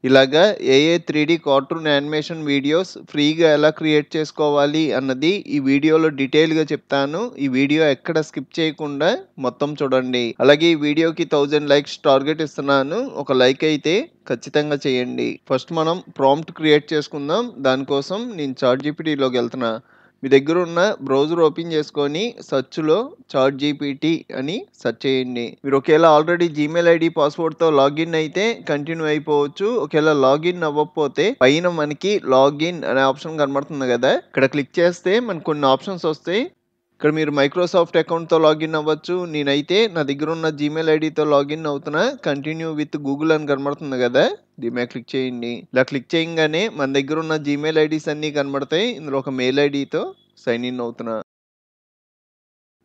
ఇలాగా ఏఏ 3D cartoon animation videos ఫ్రీగా ఎలా క్రియేట్ చేసుకోవాలి అన్నది ఈ వీడియోలో డీటెయిల్‌గా చెప్తాను. ఈ వీడియో ఎక్కడ స్కిప్ చేయకుండా మొత్తం చూడండి. అలాగే ఈ వీడియోకి 1000 లైక్స్ టార్గెట్ ఇస్తున్నాను. ఒక లైక్ అయితే ఖచ్చితంగా చేయండి. ఫస్ట్ మనం ప్రాంప్ట్ క్రియేట్ చేసుకుందాం. దానికోసం నేను చాట్‌జీపీటీలోకెళ్తున్నా. మీ దగ్గర ఉన్న బ్రౌజర్ ఓపెన్ చేసుకొని సెర్చ్‌లో చాట్‌జీపీటీ అని సెర్చ్ చేయండి. మీరు ఒకేళ ఆల్రెడీ జీమెయిల్ ఐడీ పాస్వర్డ్‌తో లాగిన్ అయితే కంటిన్యూ అయిపోవచ్చు. ఒకేళ లాగిన్ అవ్వకపోతే పైన మనకి లాగిన్ అనే ఆప్షన్ కనబడుతుంది కదా! ఇక్కడ క్లిక్ చేస్తే మనకు కొన్ని ఆప్షన్స్ వస్తాయి. ఇక్కడ మీరు మైక్రోసాఫ్ట్ అకౌంట్‌తో లాగిన్ అవ్వచ్చు. నేనైతే నా దగ్గర ఉన్న జీమెయిల్ ఐడీతో లాగిన్ అవుతున్నా. కంటిన్యూ విత్ గూగుల్ అని కనబడుతుంది కదా! దీని మీద క్లిక్ చేయండి. ఇలా క్లిక్ చేయంగానే మన దగ్గర ఉన్న జీమెయిల్ ఐడీస్ అన్నీ కనబడతాయి. ఇందులో ఒక మెయిల్ ఐడీతో సైన్ ఇన్ అవుతున్నా.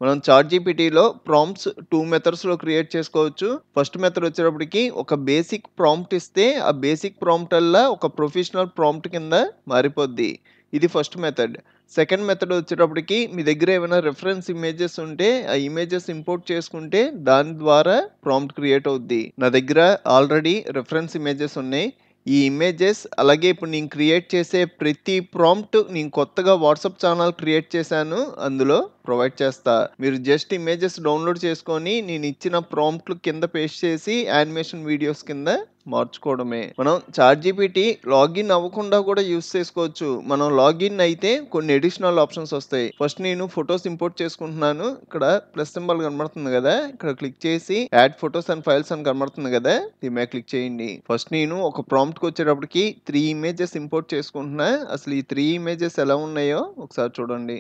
మనం చాట్‌జీపీటీలో ప్రాంప్ట్స్ 2 మెథడ్స్‌లో క్రియేట్ చేసుకోవచ్చు. ఫస్ట్ మెథడ్ వచ్చేటప్పటికి ఒక బేసిక్ ప్రాంప్ట్ ఇస్తే ఆ బేసిక్ ప్రాంప్టల్లా ఒక ప్రొఫెషనల్ ప్రాంప్ట్ కింద మారిపోద్ది. ఇది ఫస్ట్ మెథడ్. సెకండ్ మెథడ్ వచ్చేటప్పటికి మీ దగ్గర ఏమైనా రిఫరెన్స్ ఇమేజెస్ ఉంటే ఆ ఇమేజెస్ ఇంపోర్ట్ చేసుకుంటే దాని ద్వారా ప్రాంప్ట్ క్రియేట్ అవుద్ది. నా దగ్గర ఆల్రెడీ రిఫరెన్స్ ఇమేజెస్ ఉన్నాయి. ఈ ఇమేజెస్ అలాగే ఇప్పుడు నేను క్రియేట్ చేసే ప్రతి ప్రాంప్ట్ నేను కొత్తగా వాట్సాప్ ఛానల్ క్రియేట్ చేశాను. అందులో ప్రొవైడ్ చేస్తా. మీరు జస్ట్ ఇమేజెస్ డౌన్‌లోడ్ చేసుకొని నేను ఇచ్చిన ప్రాంప్ట్‌లు కింద పేస్ట్ చేసి యానిమేషన్ వీడియోస్ కింద మార్చుకోవడమే. మనం చాట్‌జీపీటీ లాగిన్ అవ్వకుండా కూడా యూజ్ చేసుకోవచ్చు. మనం లాగిన్ అయితే కొన్ని అడిషనల్ ఆప్షన్స్ వస్తాయి. ఫస్ట్ నేను ఫోటోస్ ఇంపోర్ట్ చేసుకుంటున్నాను. ఇక్కడ ప్లస్ సింబల్ కనబడుతుంది కదా! ఇక్కడ క్లిక్ చేసి యాడ్ ఫోటోస్ అండ్ ఫైల్స్ అని కనబడుతుంది కదా! దీని మీద క్లిక్ చేయండి. ఫస్ట్ నేను ఒక ప్రాంప్ట్‌కి వచ్చేటప్పటికి 3 ఇమేజెస్ ఇంపోర్ట్ చేసుకుంటున్నా. అసలు ఈ 3 ఇమేజెస్ ఎలా ఉన్నాయో ఒకసారి చూడండి.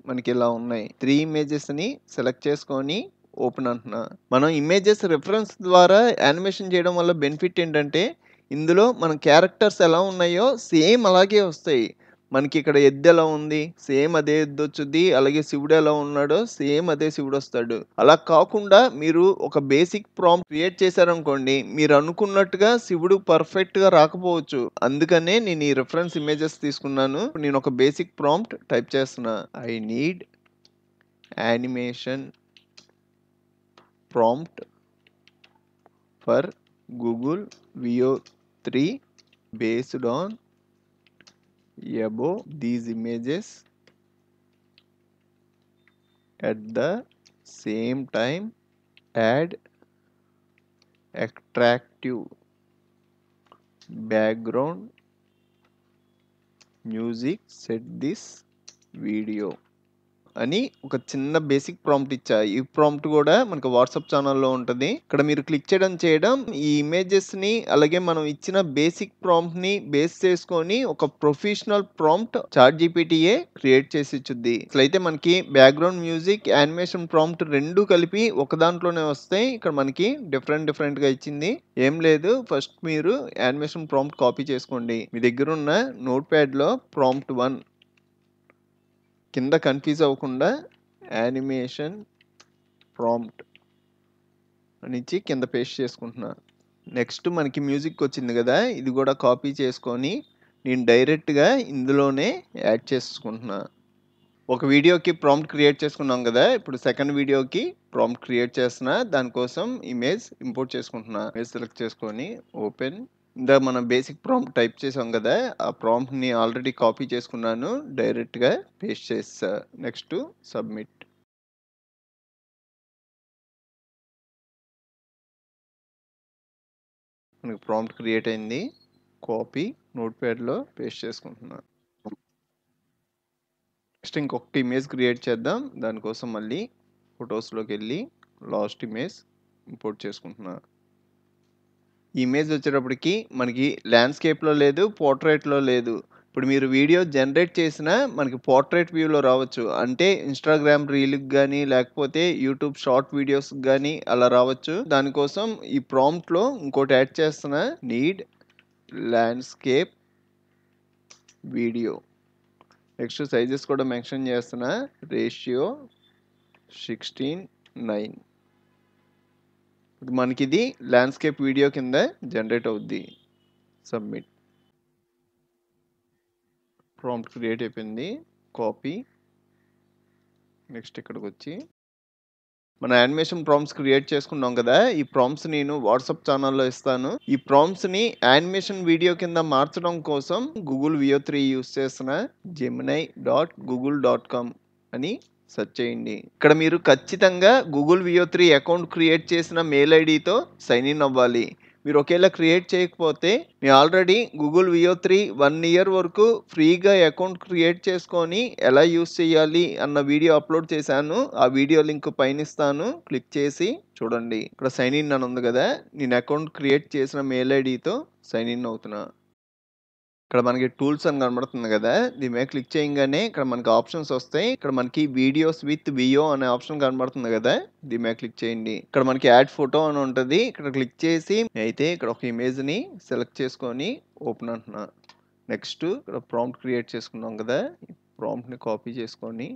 మనకి ఇలా ఉన్నాయి. 3 ఇమేజెస్‌ని సెలెక్ట్ చేసుకొని ఓపెన్ అంటున్నా. మనం ఇమేజెస్ రిఫరెన్స్ ద్వారా యానిమేషన్ చేయడం వల్ల బెనిఫిట్ ఏంటంటే, ఇందులో మన క్యారెక్టర్స్ ఎలా ఉన్నాయో సేమ్ అలాగే వస్తాయి. మనకి ఇక్కడ ఎద్దు ఎలా ఉంది, సేమ్ అదే ఎద్దొచ్చుద్ది. అలాగే శివుడు ఎలా ఉన్నాడో సేమ్ అదే శివుడొస్తాడు. అలా కాకుండా మీరు ఒక బేసిక్ ప్రాంప్ట్ క్రియేట్ చేశారనుకోండి, మీరు అనుకున్నట్టుగా శివుడు పర్ఫెక్ట్‌గా రాకపోవచ్చు. అందుకనే నేను ఈ రిఫరెన్స్ ఇమేజెస్ తీసుకున్నాను. నేను ఒక బేసిక్ ప్రాంప్ట్ టైప్ చేస్తున్నా. I need animation prompt for Google Veo 3 based on above these images at the same time add attractive background music set this video అని ఒక చిన్న బేసిక్ ప్రాంప్ట్ ఇచ్చా. ఈ ప్రాంప్ట్ కూడా మనకు వాట్సాప్ ఛానల్‌లో ఉంటది. ఇక్కడ మీరు క్లిక్ చేయడం ఈ ఇమేజెస్‌ని అలాగే మనం ఇచ్చిన బేసిక్ ప్రాంప్ట్‌ని బేస్ చేసుకొని ఒక ప్రొఫెషనల్ ప్రాంప్ట్ చాట్‌జీపీటీయే క్రియేట్ చేసి ఇచ్చుద్ది. అసలైతే మనకి బ్యాక్‌గ్రౌండ్ మ్యూజిక్, యానిమేషన్ ప్రాంప్ట్ 2 కలిపి ఒక దాంట్లోనే వస్తాయి. ఇక్కడ మనకి డిఫరెంట్‌గా ఇచ్చింది. ఏం లేదు, ఫస్ట్ మీరు యానిమేషన్ ప్రాంప్ట్ కాపీ చేసుకోండి. మీ దగ్గరున్న నోట్‌ప్యాడ్‌లో ప్రాంప్ట్ 1 కింద కన్‌ఫ్యూజ్ అవ్వకుండా యానిమేషన్ ప్రాంప్ట్ అనిచ్చి కింద పేస్ట్ చేసుకుంటున్నా. నెక్స్ట్ మనకి మ్యూజిక్ వచ్చింది కదా! ఇది కూడా కాపీ చేసుకొని నేను డైరెక్ట్‌గా ఇందులోనే యాడ్ చేసుకుంటున్నా. ఒక వీడియోకి ప్రాంప్ట్ క్రియేట్ చేసుకున్నాం కదా! ఇప్పుడు సెకండ్ వీడియోకి ప్రాంప్ట్ క్రియేట్ చేస్తున్నా. దానికోసం ఇమేజ్ ఇంపోర్ట్ చేసుకుంటున్నా. ఇమేజ్ సెలెక్ట్ చేసుకొని ఓపెన్. ఇందాక మనం బేసిక్ ప్రాంప్ట్ టైప్ చేసాం కదా! ఆ ప్రాంప్ట్‌ని ఆల్రెడీ కాపీ చేసుకున్నాను. డైరెక్ట్‌గా పేస్ట్ చేసేసా. Next submit. మనకి ప్రాంప్ట్ క్రియేట్ అయింది. కాపీ నోట్‌ప్యాడ్‌లో పేస్ట్ చేసుకుంటున్నా. నెక్స్ట్ ఇంకొక ఇమేజ్ క్రియేట్ చేద్దాం. దానికోసం మళ్ళీ ఫోటోస్‌లోకెళ్ళి లాస్ట్ ఇమేజ్ ఇంపోర్ట్ చేసుకుంటున్నా. ఈ ఇమేజ్ వచ్చేటప్పటికి మనకి ల్యాండ్‌స్కేప్‌లో లేదు, పోర్ట్రెయిట్‌లో లేదు. ఇప్పుడు మీరు వీడియో జనరేట్ చేసినా మనకి పోర్ట్రెయిట్ వ్యూలో రావచ్చు. అంటే ఇన్‌స్టాగ్రామ్ రీల్‌కి గాని, లేకపోతే యూట్యూబ్ షార్ట్ వీడియోస్‌కి గాని అలా రావచ్చు. దానికోసం ఈ ప్రాంప్ట్‌లో ఇంకోటి యాడ్ చేస్తున్నా. Need landscape video. Next sizes కూడా మెన్షన్ చేస్తున్నా. రేషియో 16:9. ఇప్పుడు మనకిది ల్యాండ్‌స్కేప్ వీడియో కింద జనరేట్ అవుద్ది. సబ్మిట్. ప్రాంప్ట్ క్రియేట్ అయిపోయింది. కాపీ. నెక్స్ట్ ఇక్కడికొచ్చి మన యానిమేషన్ ప్రాంప్ట్స్ క్రియేట్ చేసుకున్నాం కదా, ఈ ప్రాంప్ట్స్ నేను వాట్సాప్ ఛానల్లో ఇస్తాను. ఈ ప్రాంప్ట్స్ని యానిమేషన్ వీడియో కింద మార్చడం కోసం గూగుల్ VO3 యూస్ చేసిన gemini.google.com అని సెర్చ్ చేయండి. ఇక్కడ మీరు ఖచ్చితంగా గూగుల్ VO3 అకౌంట్ క్రియేట్ చేసిన మెయిల్ ఐడితో సైన్ ఇన్ అవ్వాలి. మీరు ఒకేలా క్రియేట్ చేయకపోతే, నేను ఆల్రెడీ గూగుల్ VO3 1 ఇయర్ వరకు ఫ్రీగా అకౌంట్ క్రియేట్ చేసుకొని ఎలా యూస్ చేయాలి అన్న వీడియో అప్లోడ్ చేశాను. ఆ వీడియో లింక్ పైన ఇస్తాను, క్లిక్ చేసి చూడండి. ఇక్కడ సైన్ ఇన్ అని ఉంది కదా, నేను అకౌంట్ క్రియేట్ చేసిన మెయిల్ ఐడితో సైన్ ఇన్ అవుతున్నా. ఇక్కడ మనకి టూల్స్ అని కనబడుతుంది కదా, దీని మీద క్లిక్ చేయగానే ఇక్కడ మనకి ఆప్షన్స్ వస్తాయి. ఇక్కడ మనకి వీడియోస్ విత్ VO అనే ఆప్షన్ కనబడుతుంది కదా, దీని మీద క్లిక్ చేయండి. ఇక్కడ మనకి యాడ్ ఫోటో అని ఉంటుంది, ఇక్కడ క్లిక్ చేసి అయితే ఇక్కడ ఒక ఇమేజ్ని సెలెక్ట్ చేసుకొని ఓపెన్ అంటున్నా. నెక్స్ట్ ఇక్కడ ప్రాంప్ట్ క్రియేట్ చేసుకున్నాం కదా, ఈ ప్రాంప్ట్ని కాపీ చేసుకొని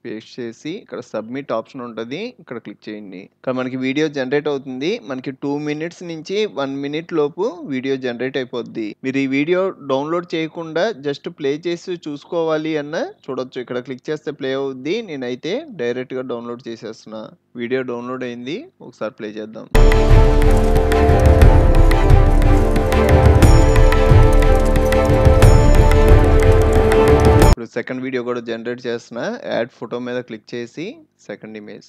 పేస్ట్ చేసి ఇక్కడ సబ్మిట్ ఆప్షన్ ఉంటుంది, ఇక్కడ క్లిక్ చేయండి. ఇక్కడ మనకి వీడియో జనరేట్ అవుతుంది. మనకి 2 మినిట్స్ నుంచి 1 మినిట్ లోపు వీడియో జనరేట్ అయిపోద్ది. మీరు ఈ వీడియో డౌన్లోడ్ చేయకుండా జస్ట్ ప్లే చేసి చూసుకోవాలి అన్న చూడొచ్చు. ఇక్కడ క్లిక్ చేస్తే ప్లే అవుద్ది. నేనైతే డైరెక్ట్గా డౌన్లోడ్ చేసేస్తున్నా. వీడియో డౌన్లోడ్ అయింది, ఒకసారి ప్లే చేద్దాం. ఇప్పుడు సెకండ్ వీడియో కూడా జనరేట్ చేస్తున్నా. యాడ్ ఫోటో మీద క్లిక్ చేసి సెకండ్ ఇమేజ్.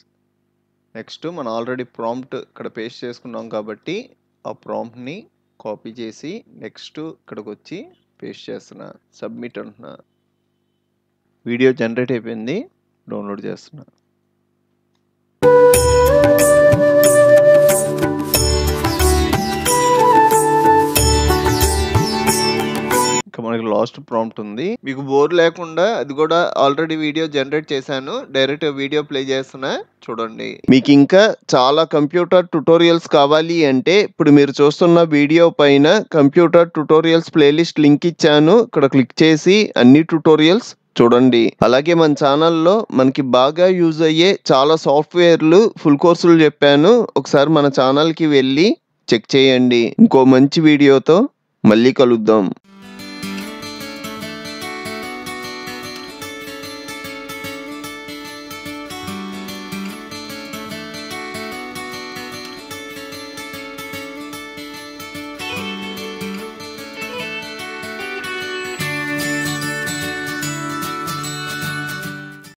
నెక్స్ట్ మనం ఆల్రెడీ ప్రాంప్ట్ ఇక్కడ పేస్ట్ చేసుకున్నాం కాబట్టి ఆ ప్రాంప్ట్ని కాపీ చేసి నెక్స్ట్ ఇక్కడికి వచ్చి పేస్ట్ చేస్తున్నా. సబ్మిట్ అంటున్నా. వీడియో జనరేట్ అయిపోయింది, డౌన్లోడ్ చేస్తున్నా. మనకి లాస్ట్ ప్రాంప్ట్ ఉంది. మీకు బోర్ లేకుండా అది కూడా ఆల్రెడీ వీడియో జనరేట్ చేశాను, డైరెక్ట్ వీడియో ప్లే చేస్తున్నా, చూడండి. మీకు ఇంకా చాలా కంప్యూటర్ ట్యుటోరియల్స్ కావాలి అంటే ఇప్పుడు మీరు చూస్తున్న వీడియో పైన కంప్యూటర్ ట్యుటోరియల్స్ ప్లేలిస్ట్ లింక్ ఇచ్చాను, ఇక్కడ క్లిక్ చేసి అన్ని ట్యుటోరియల్స్ చూడండి. అలాగే మన ఛానల్లో మనకి బాగా యూజ్ అయ్యే చాలా సాఫ్ట్వేర్లు ఫుల్ కోర్సులు చెప్పాను, ఒకసారి మన ఛానల్కి వెళ్ళి చెక్ చేయండి. ఇంకో మంచి వీడియోతో మళ్ళీ కలుద్దాం.